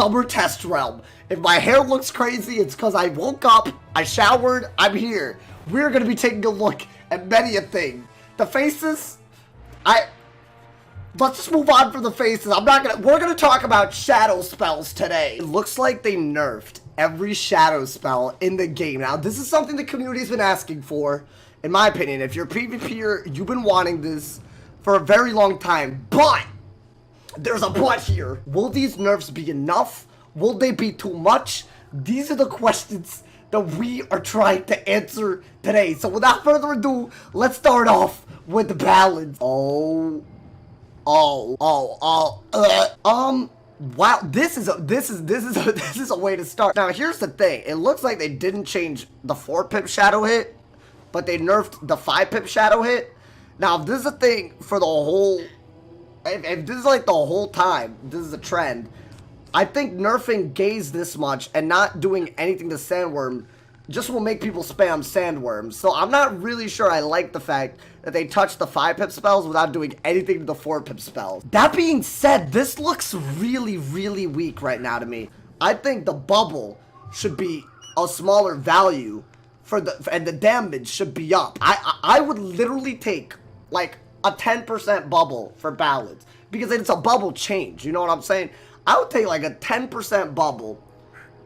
summer test realm. If my hair looks crazy, it's because I woke up, I showered, I'm here. We're going to be taking a look at many a thing. The faces, let's just move on from the faces. We're gonna talk about shadow spells today. It looks like they nerfed every shadow spell in the game. Now, this is something the community's been asking for, in my opinion. If you're a PvPer, you've been wanting this for a very long time, but there's a but here. Will these nerfs be enough? Will they be too much? These are the questions that we are trying to answer today. So without further ado, let's start off with the balance. Wow, this is a way to start. Now, here's the thing. It looks like they didn't change the 4-pip shadow hit, but they nerfed the 5-pip shadow hit. Now, if this is a thing for the whole, if this is like the whole time, this is a trend, I think nerfing gaze this much and not doing anything to Sandworm just will make people spam Sandworms. So I'm not really sure I like the fact that they touched the 5-pip spells without doing anything to the 4-pip spells. That being said, this looks really, really weak right now to me. I think the bubble should be a smaller value and the damage should be up. I would literally take like a 10% bubble for balance because it's a bubble change. You know what I'm saying? I would take like a 10% bubble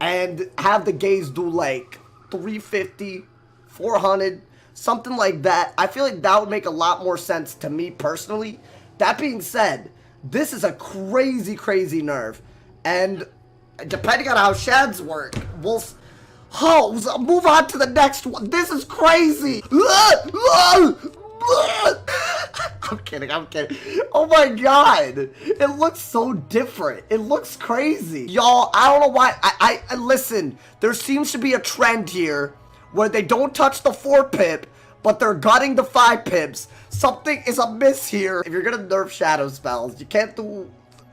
and have the gaze do like 350, 400, something like that. I feel like that would make a lot more sense to me personally. That being said, this is a crazy, crazy nerf. And depending on how shads work, we'll move on to the next one. This is crazy. I'm kidding. Oh my god. It looks so different. It looks crazy. Y'all, I don't know why. I listen, there seems to be a trend here where they don't touch the 4-pip, but they're gutting the 5-pips. Something is amiss here. If you're gonna nerf shadow spells, you can't do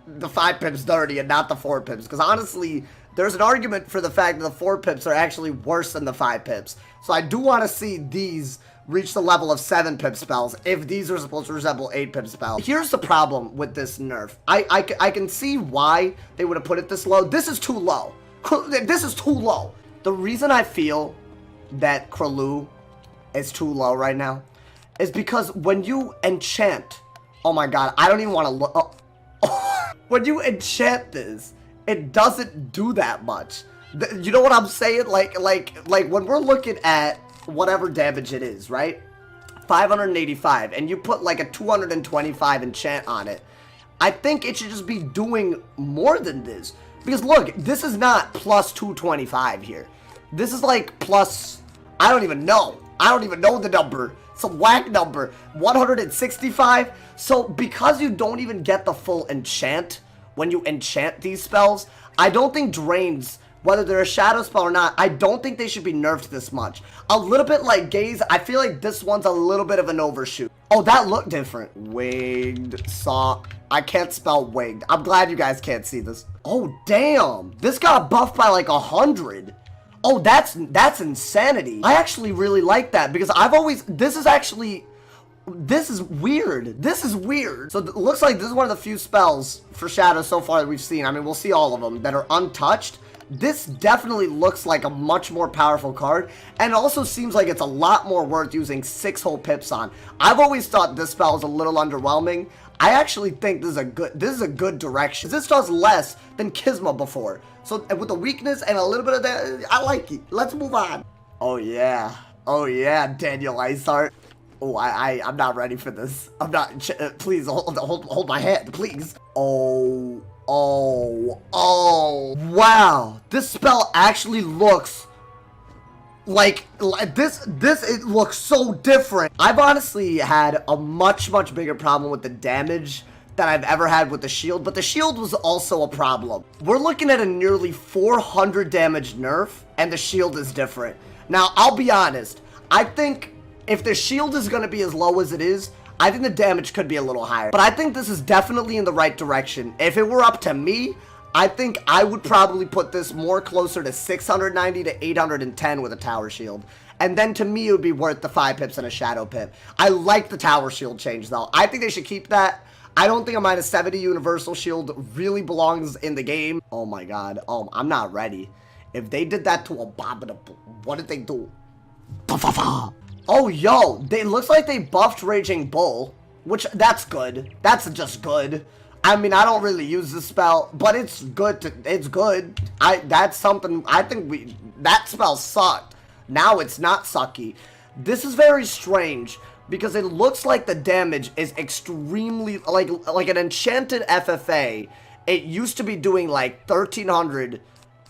the 5-pips dirty and not the 4-pips. Because honestly, there's an argument for the fact that the 4-pips are actually worse than the 5-pips. So I do want to see these reach the level of 7-pip spells if these are supposed to resemble 8-pip spells. Here's the problem with this nerf. I can see why they would have put it this low. This is too low. This is too low. The reason I feel that Kralu is too low right now is because when you enchant, oh my god, I don't even want to look. When you enchant this, it doesn't do that much. You know what I'm saying? Like when we're looking at whatever damage it is, right? 585, and you put like a 225 enchant on it. I think it should just be doing more than this. Because look, this is not plus 225 here. This is like plus, I don't even know. I don't even know the number. It's a whack number. 165. So because you don't even get the full enchant when you enchant these spells, I don't think drains, whether they're a shadow spell or not, I don't think they should be nerfed this much. A little bit like Gaze, I feel like this one's a little bit of an overshoot. Oh, that looked different. Winged, I can't spell winged. I'm glad you guys can't see this. Oh, damn. This got buffed by like 100. Oh, that's insanity. I actually really like that because this is weird. This is weird. So it looks like this is one of the few spells for shadow so far that we've seen. I mean, we'll see all of them that are untouched. This definitely looks like a much more powerful card, and also seems like it's a lot more worth using 6 whole pips on. I've always thought this spell is a little underwhelming. I actually think this is a good direction. This does less than Kisma before. So with the weakness and a little bit of that, I like it. Let's move on. Oh yeah, Daniel Isart. Oh, I'm not ready for this. I'm not. Please hold my hand, please. Oh, wow. This spell actually looks like this. It looks so different. I've honestly had a much bigger problem with the damage than I've ever had with the shield, but the shield was also a problem. We're looking at a nearly 400 damage nerf, and the shield is different. Now, I'll be honest. I think if the shield is going to be as low as it is, I think the damage could be a little higher. But I think this is definitely in the right direction. If it were up to me, I think I would probably put this more closer to 690 to 810 with a tower shield. And then to me, it would be worth the 5 pips and a shadow pip. I like the tower shield change, though. I think they should keep that. I don't think a minus 70 universal shield really belongs in the game. Oh my god. Oh, I'm not ready. If they did that to Abominable, what did they do? Oh, yo, it looks like they buffed Raging Bull, which, that's good. That's just good. I mean, I don't really use this spell, but it's good. It's good. That's something, I think that spell sucked. Now it's not sucky. This is very strange, because it looks like the damage is extremely, like an enchanted FFA, it used to be doing like 1300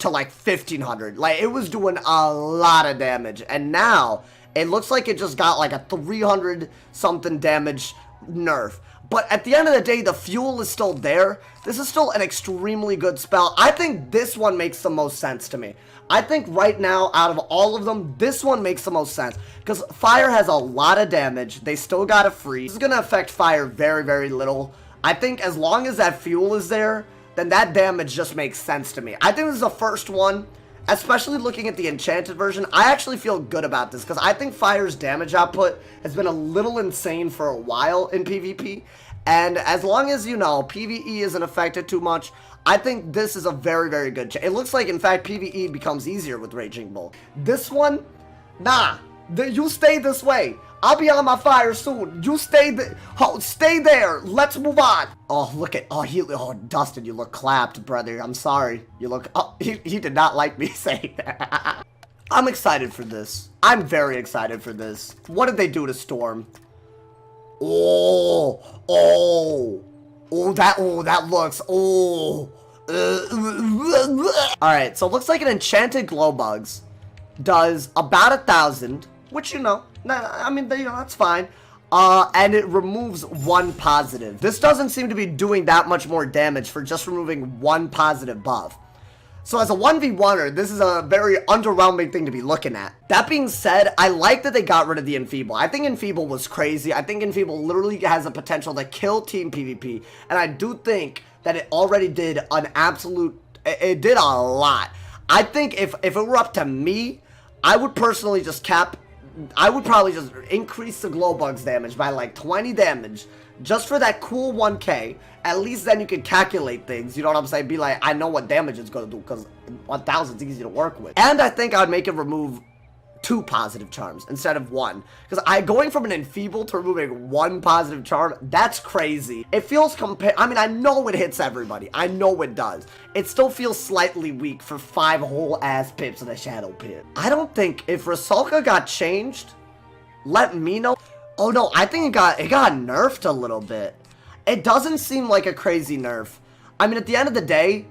to like 1500. Like, it was doing a lot of damage, and now it looks like it just got like a 300 something damage nerf. But at the end of the day, the fuel is still there. This is still an extremely good spell. I think this one makes the most sense to me. I think right now, out of all of them, this one makes the most sense. Because fire has a lot of damage. They still got a freeze. This is going to affect fire very, very little. I think as long as that fuel is there, then that damage just makes sense to me. I think this is the first one, especially looking at the enchanted version. I actually feel good about this because I think fire's damage output has been a little insane for a while in PvP. And as long as, you know, PvE isn't affected too much, I think this is a very, very good change. It looks like, in fact, PvE becomes easier with Raging Bull. This one, nah, you stay this way. I'll be on my fire soon. You stay stay there. Let's move on. Oh, look at, oh, Dustin, you look clapped, brother. I'm sorry. You look, oh, he did not like me saying that. I'm excited for this. I'm very excited for this. What did they do to Storm? That looks, Alright, so it looks like an enchanted glow bugs does about 1,000, which, you know, I mean, you know, that's fine. And it removes 1 positive. This doesn't seem to be doing that much more damage for just removing 1 positive buff. So as a 1v1er, this is a very underwhelming thing to be looking at. That being said, I like that they got rid of the Enfeeble. I think Enfeeble was crazy. I think Enfeeble literally has the potential to kill team PvP. And I do think that it already did an absolute, it did a lot. I think if it were up to me, I would personally just I would probably just increase the glow bugs damage by like 20 damage. Just for that cool 1k, at least then you can calculate things, you know what I'm saying? Be like, I know what damage it's going to do, because 1,000 is easy to work with. And I think I would make it remove 2 positive charms instead of 1. Because going from an Enfeeble to removing 1 positive charm, that's crazy. It feels I mean, I know it hits everybody. I know it does. It still feels slightly weak for 5 whole ass pips in a Shadow Pit. I don't think, if Rusalka got changed, let me know. Oh no, I think it got nerfed a little bit. It doesn't seem like a crazy nerf. I mean, at the end of the day,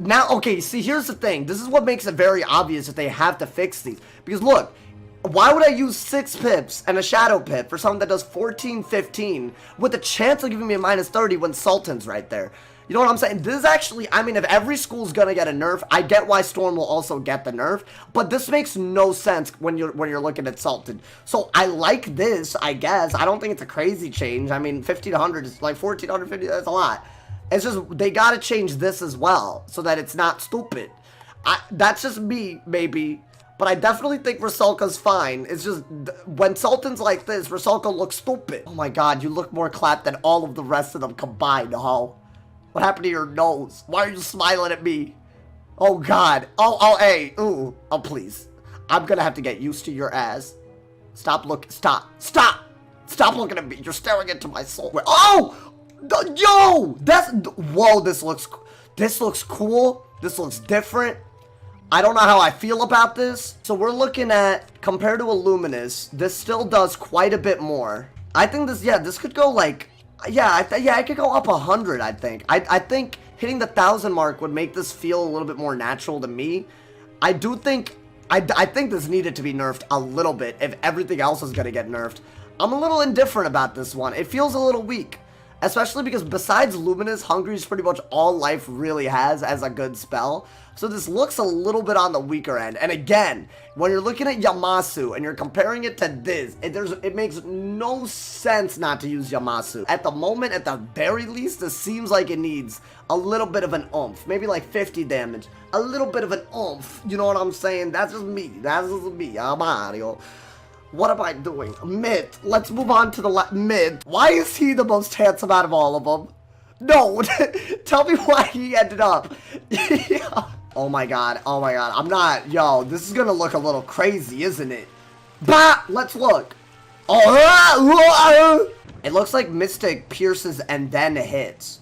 now, okay, see, here's the thing. This is what makes it very obvious that they have to fix these. Because look, why would I use 6 pips and a Shadow Pip for something that does 14, 15 with a chance of giving me a minus 30 when Sultan's right there? You know what I'm saying? This is actually, I mean, if every school's gonna get a nerf, I get why Storm will also get the nerf, but this makes no sense when you're looking at Sultan. So I like this, I guess. I don't think it's a crazy change. I mean, 1,500 is like 1,450, that's a lot. It's just, they gotta change this as well, so that it's not stupid. That's just me, maybe, but I definitely think Rusalka's fine. It's just, when Sultan's like this, Rusalka looks stupid. Oh my god, you look more clapped than all of the rest of them combined, ho. What happened to your nose? Why are you smiling at me? Oh god. Oh, hey, ooh. Oh, please. I'm gonna have to get used to your ass. Stop looking, stop looking at me. You're staring into my soul. Oh! Yo! Whoa, this looks cool. This looks different. I don't know how I feel about this. So we're looking at, compared to a Luminous, this still does quite a bit more. I think this, yeah, this could go like, yeah, I could go up 100, I think. I think hitting the 1,000 mark would make this feel a little bit more natural to me. I do think, I think this needed to be nerfed a little bit if everything else is going to get nerfed. I'm a little indifferent about this one. It feels a little weak. Especially because besides Luminous, Hungry is pretty much all life really has as a good spell. So this looks a little bit on the weaker end. And again, when you're looking at Yamasu and you're comparing it to this, it makes no sense not to use Yamasu. At the moment, at the very least, this seems like it needs a little bit of an oomph. Maybe like 50 damage. A little bit of an oomph. You know what I'm saying? That's just me. That's just me. I'm Mario. What am I doing? Mid. Let's move on to the mid. Why is he the most handsome out of all of them? No, tell me why he ended up. Yeah. Oh my god, oh my god. I'm not, yo, this is gonna look a little crazy, isn't it? Bah, let's look. Oh, it looks like Mystic pierces and then hits.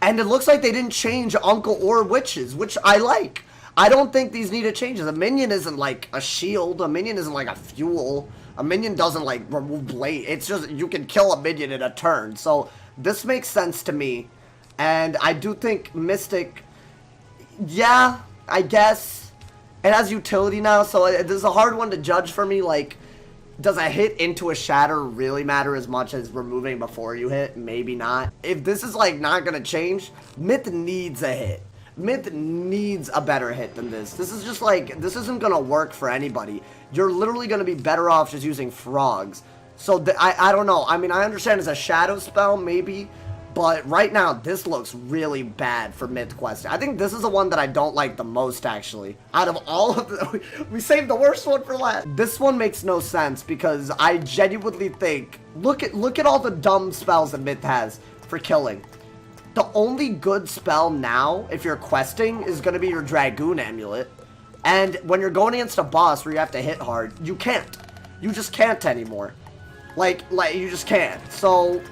And it looks like they didn't change Uncle or Witches, which I like. I don't think these needed changes. A minion isn't like a shield. A minion isn't like a fuel. A minion doesn't like remove blade. It's just you can kill a minion in a turn. So this makes sense to me. And I do think Mystic, yeah, I guess. It has utility now. So this is a hard one to judge for me. Like, does a hit into a shatter really matter as much as removing before you hit? Maybe not. If this is like not going to change, Myth needs a hit. Myth needs a better hit than this. This is just like, this isn't going to work for anybody. You're literally going to be better off just using frogs. So I don't know. I mean, I understand it's a shadow spell, maybe. But right now, this looks really bad for Myth Quest. I think this is the one that I don't like the most, actually. Out of all of the... We saved the worst one for last. This one makes no sense because I genuinely think... Look at all the dumb spells that Myth has for killing. The only good spell now, if you're questing, is going to be your Dragoon Amulet. And when you're going against a boss where you have to hit hard, you can't. You just can't anymore. Like you just can't. So...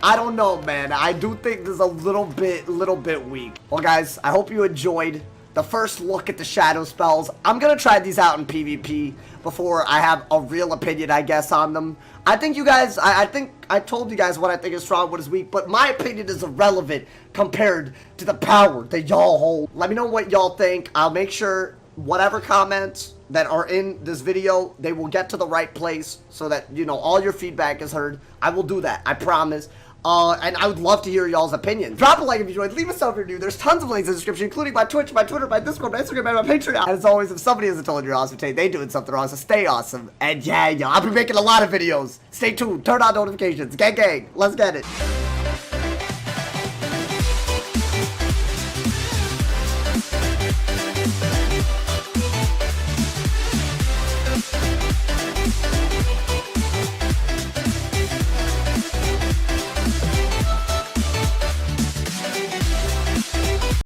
I don't know, man. I do think this is a little bit weak. Well, guys, I hope you enjoyed the first look at the shadow spells. I'm going to try these out in PvP before I have a real opinion, I guess, on them. I think you guys, I think I told you guys what I think is strong, what is weak, but my opinion is irrelevant compared to the power that y'all hold. Let me know what y'all think. I'll make sure whatever comments that are in this video, they will get to the right place so that, you know, all your feedback is heard. I will do that. I promise. And I would love to hear y'all's opinions. Drop a like if you enjoyed. Leave a sub if you're new. There's tons of links in the description, including my Twitch, my Twitter, my Discord, my Instagram, and my Patreon. And as always, if somebody hasn't told you you're awesome today, they doing something wrong, so stay awesome. And yeah, I'll be making a lot of videos. Stay tuned. Turn on notifications. Gang, gang. Let's get it.